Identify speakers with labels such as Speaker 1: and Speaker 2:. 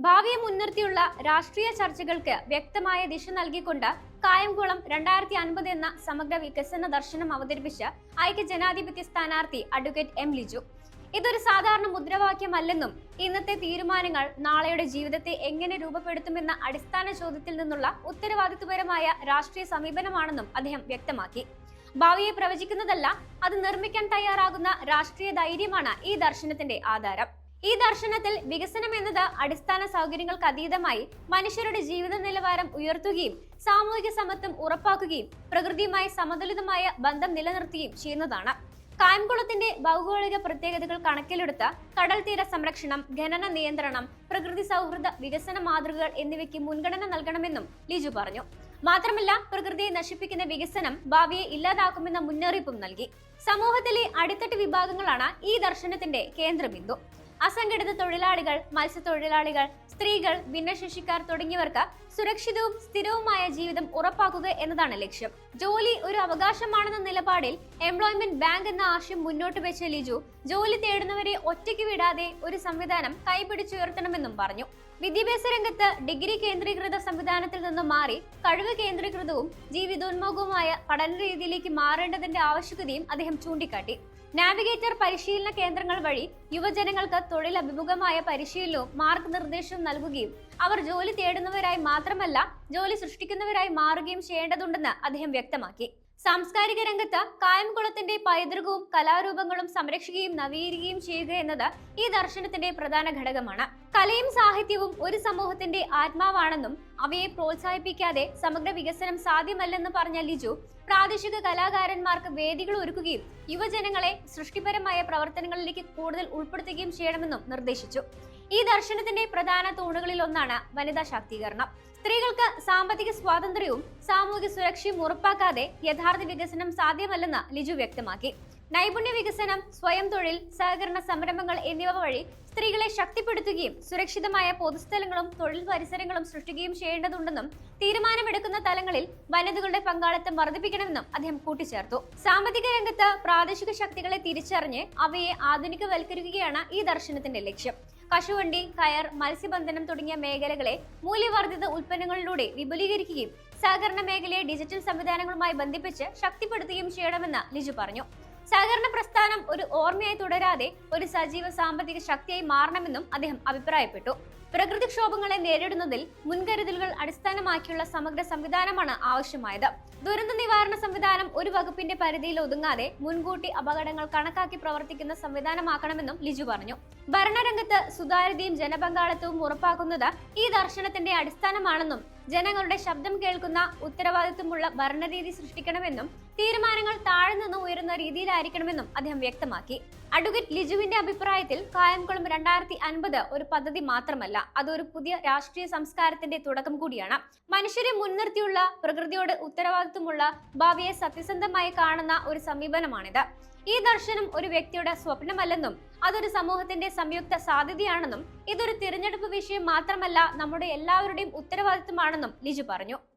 Speaker 1: ഭാവിയെ മുൻനിർത്തിയുള്ള രാഷ്ട്രീയ ചർച്ചകൾക്ക് വ്യക്തമായ ദിശ നൽകിക്കൊണ്ട് കായംകുളം 2050 എന്ന സമഗ്ര വികസന ദർശനം അവതരിപ്പിച്ച ഐക്യ ജനാധിപത്യ സ്ഥാനാർത്ഥി അഡ്വക്കേറ്റ് എം ലിജു. ഇതൊരു സാധാരണ മുദ്രാവാക്യമല്ലെന്നും ഇന്നത്തെ തീരുമാനങ്ങൾ നാളെയുടെ ജീവിതത്തെ എങ്ങനെ രൂപപ്പെടുത്തുമെന്ന അടിസ്ഥാന ചോദ്യത്തിൽ നിന്നുള്ള ഉത്തരവാദിത്വപരമായ രാഷ്ട്രീയ സമീപനമാണെന്നും അദ്ദേഹം വ്യക്തമാക്കി. ഭാവിയെ പ്രവചിക്കുന്നതല്ല, അത് നിർമ്മിക്കാൻ തയ്യാറാകുന്ന രാഷ്ട്രീയ ധൈര്യമാണ് ഈ ദർശനത്തിന്റെ ആധാരം. ഈ ദർശനത്തിൽ വികസനം എന്നത് അടിസ്ഥാന സൗകര്യങ്ങൾക്ക് അതീതമായി മനുഷ്യരുടെ ജീവിത നിലവാരം ഉയർത്തുകയും സാമൂഹിക സമത്വം ഉറപ്പാക്കുകയും പ്രകൃതിയുമായി സമതുലിതമായ ബന്ധം നിലനിർത്തുകയും ചെയ്യുന്നതാണ്. കായംകുളത്തിന്റെ ഭൗഗോളിക പ്രത്യേകതകൾ കണക്കിലെടുത്ത് കടൽ തീര സംരക്ഷണം, ഖനന നിയന്ത്രണം, പ്രകൃതി സൗഹൃദ വികസന മാതൃകകൾ എന്നിവയ്ക്ക് മുൻഗണന നൽകണമെന്നും ലിജു പറഞ്ഞു. മാത്രമല്ല, പ്രകൃതിയെ നശിപ്പിക്കുന്ന വികസനം ഭാവിയെ ഇല്ലാതാക്കുമെന്ന മുന്നറിയിപ്പും നൽകി. സമൂഹത്തിലെ അടിത്തട്ട് വിഭാഗങ്ങളാണ് ഈ ദർശനത്തിന്റെ കേന്ദ്രബിന്ദു. അസംഘടിത തൊഴിലാളികൾ, മത്സ്യത്തൊഴിലാളികൾ, സ്ത്രീകൾ, ഭിന്നശേഷിക്കാർ തുടങ്ങിയവർക്ക് സുരക്ഷിതവും സ്ഥിരവുമായ ജീവിതം ഉറപ്പാക്കുക എന്നതാണ് ലക്ഷ്യം. ജോലി ഒരു അവകാശമാണെന്ന നിലപാടിൽ എംപ്ലോയ്മെന്റ് ബാങ്ക് എന്ന ആശയം മുന്നോട്ട് വെച്ച ലിജു ജോലി തേടുന്നവരെ ഒറ്റയ്ക്ക് വിടാതെ ഒരു സംവിധാനം കൈപിടിച്ചുയർത്തണമെന്നും പറഞ്ഞു. വിദ്യാഭ്യാസ രംഗത്ത് ഡിഗ്രി കേന്ദ്രീകൃത സംവിധാനത്തിൽ നിന്നും മാറി കഴിവ് കേന്ദ്രീകൃതവും ജീവിതോന്മുഖവുമായ പഠന രീതിയിലേക്ക് മാറേണ്ടതിന്റെ ആവശ്യകതയും അദ്ദേഹം ചൂണ്ടിക്കാട്ടി. നാവിഗേറ്റർ പരിശീലന കേന്ദ്രങ്ങൾ വഴി യുവജനങ്ങൾക്ക് തൊഴിലഭിമുഖമായ പരിശീലനവും മാർഗനിർദ്ദേശവും നൽകുകയും അവർ ജോലി തേടുന്നവരായി മാത്രമല്ല ജോലി സൃഷ്ടിക്കുന്നവരായി മാറുകയും ചെയ്യേണ്ടതുണ്ടെന്ന് അദ്ദേഹം വ്യക്തമാക്കി. സാംസ്കാരിക രംഗത്ത് കായംകുളത്തിന്റെ പൈതൃകവും കലാരൂപങ്ങളും സംരക്ഷിക്കുകയും നവീകരിക്കുകയും ചെയ്യുക എന്നത് ഈ ദർശനത്തിന്റെ പ്രധാന ഘടകമാണ്. കലയും സാഹിത്യവും ഒരു സമൂഹത്തിന്റെ ആത്മാവാണെന്നും അവയെ പ്രോത്സാഹിപ്പിക്കാതെ സമഗ്ര വികസനം സാധ്യമല്ലെന്ന് പറഞ്ഞ ലിജു പ്രാദേശിക കലാകാരന്മാർക്ക് വേദികൾ ഒരുക്കുകയും യുവജനങ്ങളെ സൃഷ്ടിപരമായ പ്രവർത്തനങ്ങളിലേക്ക് കൂടുതൽ ഉൾപ്പെടുത്തുകയും ചെയ്യണമെന്നും നിർദ്ദേശിച്ചു. ഈ ദർശനത്തിന്റെ പ്രധാന തൂണുകളിൽ ഒന്നാണ് വനിതാ ശാക്തീകരണം. സ്ത്രീകൾക്ക് സാമ്പത്തിക സ്വാതന്ത്ര്യവും സാമൂഹിക സുരക്ഷയും ഉറപ്പാക്കാതെ യഥാർത്ഥ വികസനം സാധ്യമല്ലെന്ന് ലിജു വ്യക്തമാക്കി. നൈപുണ്യ വികസനം, സ്വയം തൊഴിൽ, സഹകരണ സംരംഭങ്ങൾ എന്നിവ വഴി സ്ത്രീകളെ ശക്തിപ്പെടുത്തുകയും സുരക്ഷിതമായ പൊതുസ്ഥലങ്ങളും തൊഴിൽ പരിസരങ്ങളും സൃഷ്ടിക്കുകയും ചെയ്യേണ്ടതുണ്ടെന്നും തീരുമാനമെടുക്കുന്ന തലങ്ങളിൽ വനിതകളുടെ പങ്കാളിത്തം വർദ്ധിപ്പിക്കണമെന്നും അദ്ദേഹം കൂട്ടിച്ചേർത്തു. സാമ്പത്തിക രംഗത്ത് പ്രാദേശിക ശക്തികളെ തിരിച്ചറിഞ്ഞ് അവയെ ആധുനികവൽക്കരിക്കുകയാണ് ഈ ദർശനത്തിന്റെ ലക്ഷ്യം. കശുവണ്ടി, കയർ, മത്സ്യബന്ധനം തുടങ്ങിയ മേഖലകളെ മൂല്യവർദ്ധിത ഉൽപ്പന്നങ്ങളിലൂടെ വിപുലീകരിക്കുകയും സഹകരണ മേഖലയെ ഡിജിറ്റൽ സംവിധാനങ്ങളുമായി ബന്ധിപ്പിച്ച് ശക്തിപ്പെടുത്തുകയും ചെയ്യണമെന്ന് ലിജു പറഞ്ഞു. സഹകരണ പ്രസ്ഥാനം ഒരു ഓർമ്മയായി തുടരാതെ ഒരു സജീവ സാമ്പത്തിക ശക്തിയായി മാറണമെന്നും അദ്ദേഹം അഭിപ്രായപ്പെട്ടു. പ്രകൃതിക്ഷോഭങ്ങളെ നേരിടുന്നതിൽ മുൻകരുതലുകൾ അടിസ്ഥാനമാക്കിയുള്ള സമഗ്ര സംവിധാനമാണ് ആവശ്യമായത്. ദുരന്ത നിവാരണ സംവിധാനം ഒരു വകുപ്പിന്റെ പരിധിയിൽ ഒതുങ്ങാതെ മുൻകൂട്ടി അപകടങ്ങൾ കണക്കാക്കി പ്രവർത്തിക്കുന്ന സംവിധാനമാക്കണമെന്നും ലിജു പറഞ്ഞു. ഭരണരംഗത്ത് സുതാര്യതയും ജനപങ്കാളിത്തവും ഉറപ്പാക്കുന്നത് ഈ ദർശനത്തിന്റെ അടിസ്ഥാനമാണെന്നും ജനങ്ങളുടെ ശബ്ദം കേൾക്കുന്ന ഉത്തരവാദിത്വമുള്ള ഭരണരീതി സൃഷ്ടിക്കണമെന്നും തീരുമാനങ്ങൾ താഴെ നിന്ന് ഉയരുന്ന രീതിയിലായിരിക്കണമെന്നും അദ്ദേഹം വ്യക്തമാക്കി. അഡ്വക്കേറ്റ് ലിജുവിന്റെ അഭിപ്രായത്തിൽ കായംകുളം 2050 ഒരു പദ്ധതി മാത്രമല്ല, അതൊരു പുതിയ രാഷ്ട്രീയ സംസ്കാരത്തിന്റെ തുടക്കം കൂടിയാണ്. മനുഷ്യരെ മുൻനിർത്തിയുള്ള പ്രകൃതിയോട് ഉത്തരവാദിത്വമുള്ള ഭാവിയെ സത്യസന്ധമായി കാണുന്ന ഒരു സമീപനമാണിത്. ഈ ദർശനം ഒരു വ്യക്തിയുടെ സ്വപ്നമല്ലെന്നും അതൊരു സമൂഹത്തിന്റെ സംയുക്ത സാധ്യതയാണെന്നും ഇതൊരു തിരഞ്ഞെടുപ്പ് വിഷയം മാത്രമല്ല, നമ്മുടെ എല്ലാവരുടെയും ഉത്തരവാദിത്വമാണെന്നും ലിജു പറഞ്ഞു.